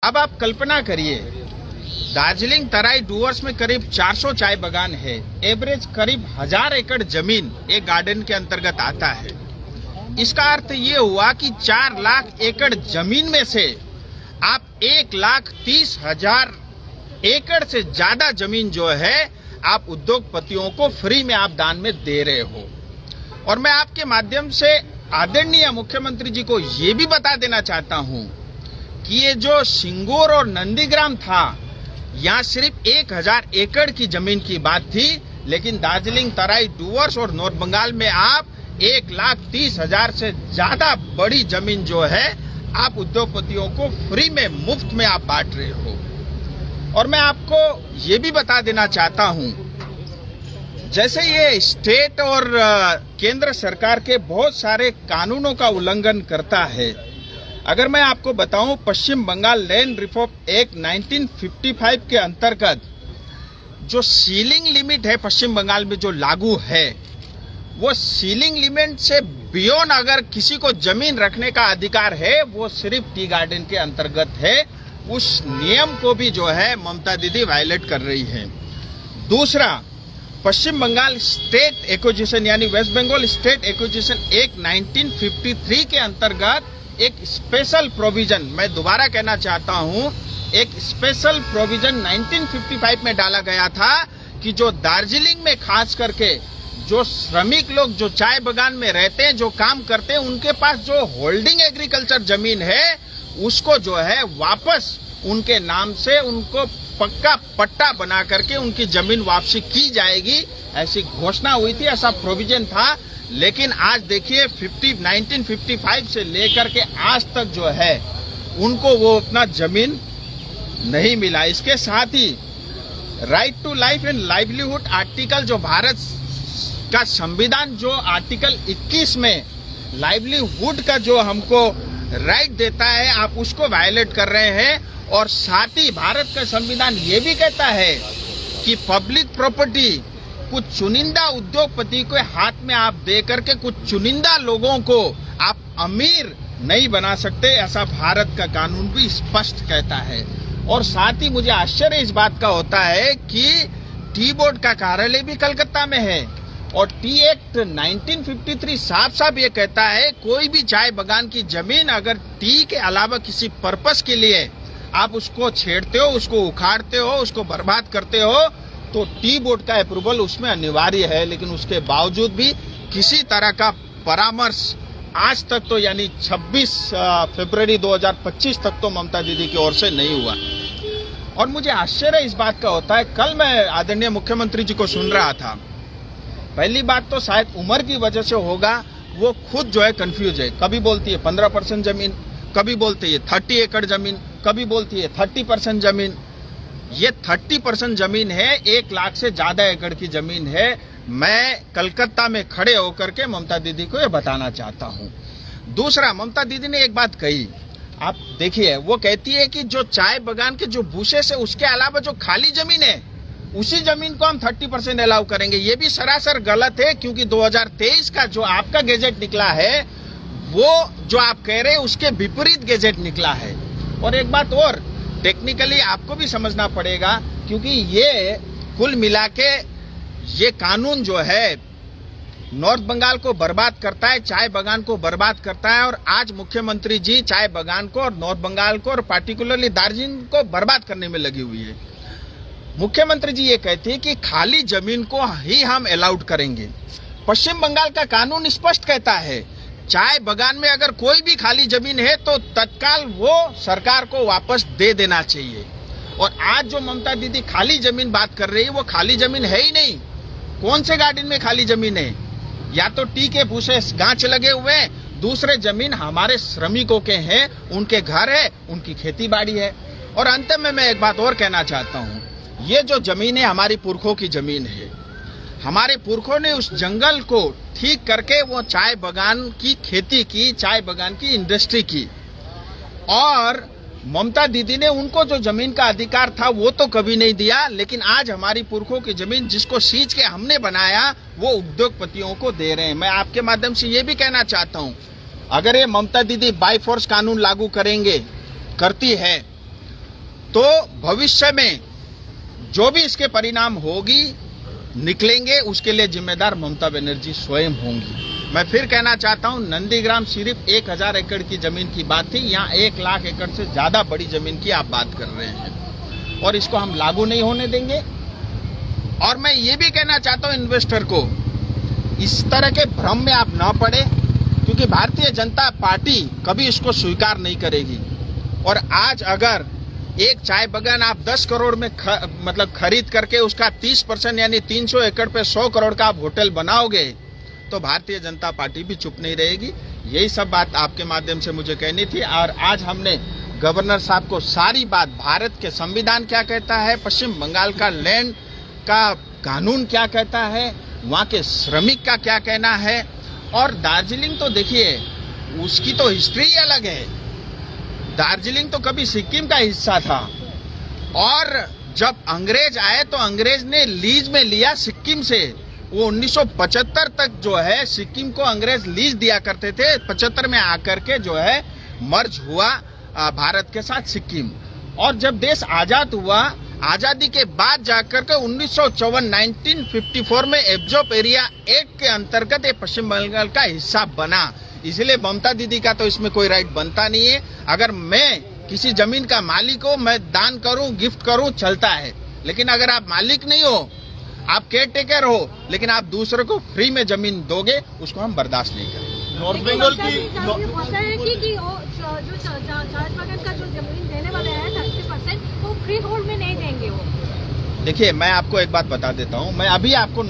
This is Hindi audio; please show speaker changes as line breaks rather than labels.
अब आप कल्पना करिए, दार्जिलिंग तराई डुवर्स में करीब 400 चाय बागान है। एवरेज करीब 1000 एकड़ जमीन एक गार्डन के अंतर्गत आता है। इसका अर्थ ये हुआ कि 4 लाख एकड़ जमीन में से आप 1,30,000 एकड़ से ज्यादा जमीन जो है आप उद्योगपतियों को फ्री में आप दान में दे रहे हो। और मैं आपके माध्यम से आदरणीय मुख्यमंत्री जी को ये भी बता देना चाहता हूं कि ये जो सिंगूर और नंदीग्राम था, यहाँ सिर्फ 1000 एकड़ की जमीन की बात थी, लेकिन दार्जिलिंग तराई डुवर्स और नॉर्थ बंगाल में आप 1,30,000 से ज्यादा बड़ी जमीन जो है आप उद्योगपतियों को फ्री में मुफ्त में आप बांट रहे हो। और मैं आपको ये भी बता देना चाहता हूं, जैसे ये स्टेट और केंद्र सरकार के बहुत सारे कानूनों का उल्लंघन करता है। अगर मैं आपको बताऊं, पश्चिम बंगाल लैंड रिफॉर्म एक्ट 1955 के अंतर्गत जो सीलिंग लिमिट है पश्चिम बंगाल में जो लागू है, वो सीलिंग लिमिट से बियॉन्ड अगर किसी को जमीन रखने का अधिकार है, वो सिर्फ टी गार्डन के अंतर्गत है। उस नियम को भी जो है ममता दीदी वायलेट कर रही है। दूसरा, पश्चिम बंगाल स्टेट एक्विजिशन यानी West Bengal state acquisition act 1953 के अंतर्गत एक स्पेशल प्रोविजन, मैं दोबारा कहना चाहता हूं, एक स्पेशल प्रोविजन 1955 में डाला गया था कि जो दार्जिलिंग में खास करके जो श्रमिक लोग जो चाय बागान में रहते हैं, जो काम करते हैं, उनके पास जो होल्डिंग एग्रीकल्चर जमीन है उसको जो है वापस उनके नाम से उनको पक्का पट्टा बना करके उनकी जमीन वापसी की जाएगी, ऐसी घोषणा हुई थी, ऐसा प्रोविजन था। लेकिन आज देखिए 1955 से लेकर के आज तक जो है उनको वो अपना जमीन नहीं मिला। इसके साथ ही right to life and livelihood article जो भारत का संविधान जो आर्टिकल 21 में लाइवलीहुड का जो हमको राइट देता है, आप उसको वायलेट कर रहे हैं। और साथ ही भारत का संविधान ये भी कहता है कि पब्लिक प्रॉपर्टी कुछ चुनिंदा उद्योगपति के हाथ में आप दे करके कुछ चुनिंदा लोगों को आप अमीर नहीं बना सकते, ऐसा भारत का कानून भी स्पष्ट कहता है। और साथ ही मुझे आश्चर्य इस बात का होता है कि टी बोर्ड का कार्यालय भी कलकत्ता में है और टी एक्ट 1953 साफ साफ ये कहता है कोई भी चाय बागान की जमीन अगर टी के अलावा किसी पर्पस के लिए आप उसको छेड़ते हो, उसको उखाड़ते हो, उसको बर्बाद करते हो, तो टी बोर्ड का अप्रूवल उसमें अनिवार्य है। लेकिन उसके बावजूद भी किसी तरह का परामर्श आज तक तो यानी 26 फरवरी 2025 तक तो ममता दीदी की ओर से नहीं हुआ। और मुझे आश्चर्य इस बात का होता है, कल मैं आदरणीय मुख्यमंत्री जी को सुन रहा था। पहली बात तो शायद उम्र की वजह से होगा, वो खुद जो है कंफ्यूज है। कभी बोलती है 15% जमीन, कभी बोलती है 30 एकड़ जमीन, कभी बोलती है 30% जमीन। ये 30% जमीन है, 1 लाख से ज्यादा एकड़ की जमीन है। मैं कलकत्ता में खड़े होकर के ममता दीदी को ये बताना चाहता हूँ। दूसरा, ममता दीदी ने एक बात कही, आप देखिए, वो कहती है कि जो चाय बागान के जो बुशेस है उसके अलावा जो खाली जमीन है उसी जमीन को हम 30% अलाउ करेंगे। ये भी सरासर गलत है, क्योंकि 2023 का जो आपका गैजेट निकला है वो जो आप कह रहे हैं उसके विपरीत गैजेट निकला है। और एक बात और, टेक्निकली आपको भी समझना पड़ेगा, क्योंकि ये कुल मिला के ये कानून जो है नॉर्थ बंगाल को बर्बाद करता है, चाय बागान को बर्बाद करता है। और आज मुख्यमंत्री जी चाय बागान को और नॉर्थ बंगाल को और पार्टिकुलरली दार्जिलिंग को बर्बाद करने में लगी हुई है। मुख्यमंत्री जी ये कहते हैं कि खाली जमीन को ही हम अलाउड करेंगे। पश्चिम बंगाल का कानून स्पष्ट कहता है चाय बागान में अगर कोई भी खाली जमीन है तो तत्काल वो सरकार को वापस दे देना चाहिए। और आज जो ममता दीदी खाली जमीन बात कर रही है, वो खाली जमीन है ही नहीं। कौन से गार्डन में खाली जमीन है? या तो टी के भूसे गांच लगे हुए हैं, दूसरे जमीन हमारे श्रमिकों के हैं, उनके घर है, उनकी खेती बाड़ी है। और अंत में मैं एक बात और कहना चाहता हूँ, ये जो जमीन है हमारी पुरखों की जमीन है। हमारे पुरखों ने उस जंगल को ठीक करके वो चाय बागान की खेती की, चाय बागान की इंडस्ट्री की। और ममता दीदी ने उनको जो जमीन का अधिकार था वो तो कभी नहीं दिया, लेकिन आज हमारी पुरखों की जमीन जिसको सींच के हमने बनाया वो उद्योगपतियों को दे रहे हैं। मैं आपके माध्यम से ये भी कहना चाहता हूँ, अगर ये ममता दीदी बाय फोर्स कानून लागू करती है तो भविष्य में जो भी इसके परिणाम होगी निकलेंगे, उसके लिए जिम्मेदार ममता बनर्जी स्वयं होंगी। मैं फिर कहना चाहता हूं, नंदीग्राम सिर्फ 1000 एकड़ की जमीन की बात थी, यहाँ 1 लाख एकड़ से ज्यादा बड़ी जमीन की आप बात कर रहे हैं और इसको हम लागू नहीं होने देंगे। और मैं ये भी कहना चाहता हूं इन्वेस्टर को, इस तरह के भ्रम में आप न पड़े, क्योंकि भारतीय जनता पार्टी कभी इसको स्वीकार नहीं करेगी। और आज अगर एक चाय बागान आप 10 करोड़ में खरीद करके उसका 30% यानी 300 एकड़ पे 100 करोड़ का आप होटल बनाओगे तो भारतीय जनता पार्टी भी चुप नहीं रहेगी। यही सब बात आपके माध्यम से मुझे कहनी थी। और आज हमने गवर्नर साहब को सारी बात, भारत के संविधान क्या कहता है, पश्चिम बंगाल का लैंड का कानून क्या कहता है, वहां के श्रमिक का क्या कहना है, और दार्जिलिंग तो देखिए उसकी तो हिस्ट्री ही अलग है। दार्जिलिंग तो कभी सिक्किम का हिस्सा था और जब अंग्रेज आए तो अंग्रेज ने लीज में लिया सिक्किम से। वो 1975 तक जो है सिक्किम को अंग्रेज लीज दिया करते थे। 75 में आकर के जो है मर्ज हुआ भारत के साथ सिक्किम। और जब देश आजाद हुआ, आजादी के बाद जाकर के 1954 में एब्जॉर्ब एरिया एक्ट के अंतर्गत ये पश्चिम बंगाल का हिस्सा बना। इसलिए ममता दीदी का तो इसमें कोई राइट बनता नहीं है। अगर मैं किसी जमीन का मालिक हूं, मैं दान करूं, गिफ्ट करूं, चलता है। लेकिन अगर आप मालिक नहीं हो, आप केयर टेकर हो, लेकिन आप दूसरे को फ्री में जमीन दोगे, उसको हम बर्दाश्त नहीं करेंगे।
नॉर्थ बंगाल की
जो चाय बागान का जो जमीन देने वाले हैं 30% वो फ्री होल्ड में नहीं देंगे वो।
देखिए मैं आपको एक बात बता देता हूं, मैं अभी आपको